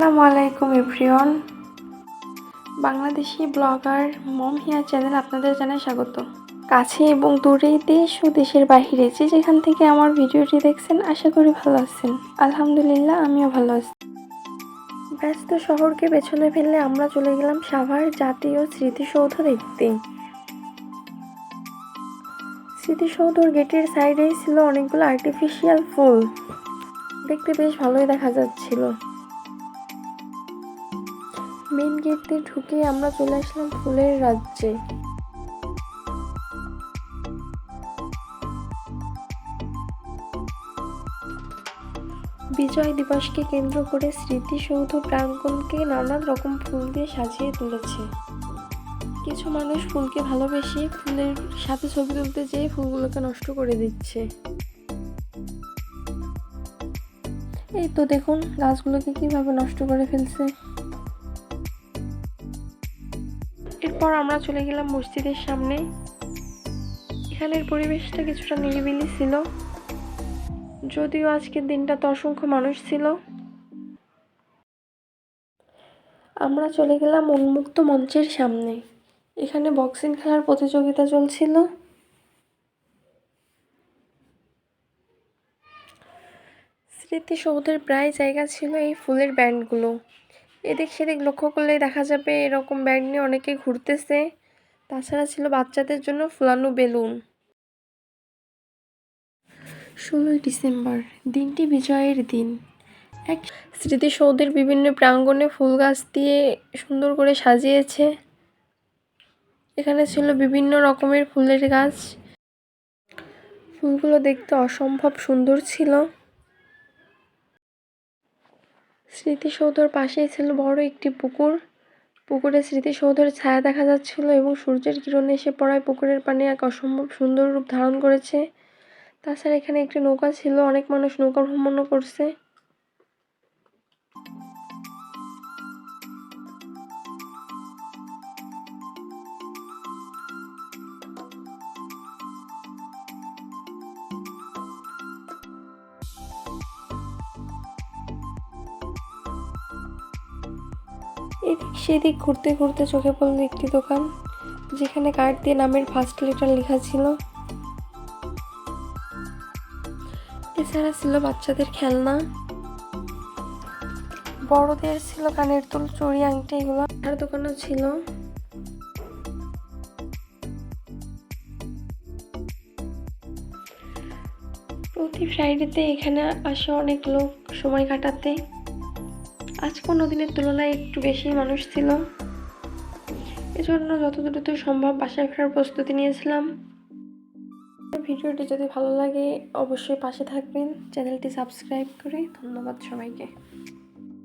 আসসালামু আলাইকুম everyone. Bangladeshi blogger মম হিয়া channel আপনাদের জানাই স্বাগত। কাছে এবং দূরে, দেশ ও দেশের বাইরে যে যেখান থেকে আমার ভিডিওটি দেখছেন আশা করি ভালো আছেন। আলহামদুলিল্লাহ আমিও ভালো আছি। ব্যস্ত শহরকে পেছনে ফেললে আমরা চলে গেলাম সাভার জাতীয় স্মৃতিসৌধ দেখতে। স্মৃতিসৌধর গেটের সাইডেই ছিল অনেকগুলো আর্টিফিশিয়াল ফুল, দেখতে বেশ ভালোই দেখা যাচ্ছিল। মেন গেট দিয়ে ঢুকে আমরা চলে আসলাম ফুলের রাজ্যে। বিজয় দিবসকে কেন্দ্র করে স্মৃতিসৌধ প্রাঙ্গণকে নানা রকম ফুল দিয়ে সাজিয়ে তুলেছে। কিছু মানুষ ফুলকে ভালোবেসে ফুলের সাথে ছবি তুলতে যেয়ে ফুলগুলোকে নষ্ট করে দিচ্ছে। এই তো দেখুন গাছগুলোকে কিভাবে নষ্ট করে ফেলছে। এরপর আমরা চলে গেলাম মসজিদের সামনে। এখানের পরিবেশটা কিছুটা নিরিবিলি ছিল, যদিও আজকের দিনটাতে অসংখ্য মানুষ ছিল। আমরা চলে গেলাম উন্মুক্ত মঞ্চের সামনে। এখানে বক্সিং খেলার প্রতিযোগিতা চলছিল। স্মৃতিসৌধের প্রায় জায়গা ছিল এই ফুলের ব্যান্ডগুলো। এদিক সেদিক লক্ষ্য করলেই দেখা যাবে এরকম ব্যান্ড নিয়ে অনেকে ঘুরতেছে। তাছাড়া ছিল বাচ্চাদের জন্য ফুলানো বেলুন। 16ই ডিসেম্বর দিনটি বিজয়ের দিন। এক স্মৃতিসৌধের বিভিন্ন প্রাঙ্গণে ফুল গাছ দিয়ে সুন্দর করে সাজিয়েছে। এখানে ছিল বিভিন্ন রকমের ফুলের গাছ। ফুলগুলো দেখতে অসম্ভব সুন্দর ছিল। স্মৃতিসৌধের পাশেই ছিল বড় একটি পুকুর। পুকুরে স্মৃতিসৌধের ছায়া দেখা যাচ্ছিল এবং সূর্যের কিরণে এসে পড়ায় পুকুরের পানি এক অসম্ভব সুন্দর রূপ ধারণ করেছে। তাছাড়া এখানে একটি নৌকা ছিল, অনেক মানুষ নৌকা ভ্রমণও করছে। এদিক সেদিক ঘুরতে ঘুরতে চোখে পড়ল একটি দোকান, যেখানে কার্ড দিয়ে নামের ফার্স্ট লেটার লেখা ছিল। এছাড়া ছিল বাচ্চাদের খেলনা, বড়দের ছিল কানের দুল, চুড়ি, আংটি, এগুলো আর দোকানও ছিল। প্রতি ফ্রাইডেতে এখানে আসে অনেক লোক সময় কাটাতে। আজ কোনো দিনের তুলনায় একটু বেশি মানুষ ছিল, এজন্য যত দ্রুত সম্ভব বাসায় ফেরার প্রস্তুতি নিয়েছিলাম। ভিডিওটি যদি ভালো লাগে অবশ্যই পাশে থাকবেন, চ্যানেলটি সাবস্ক্রাইব করে। ধন্যবাদ সবাইকে।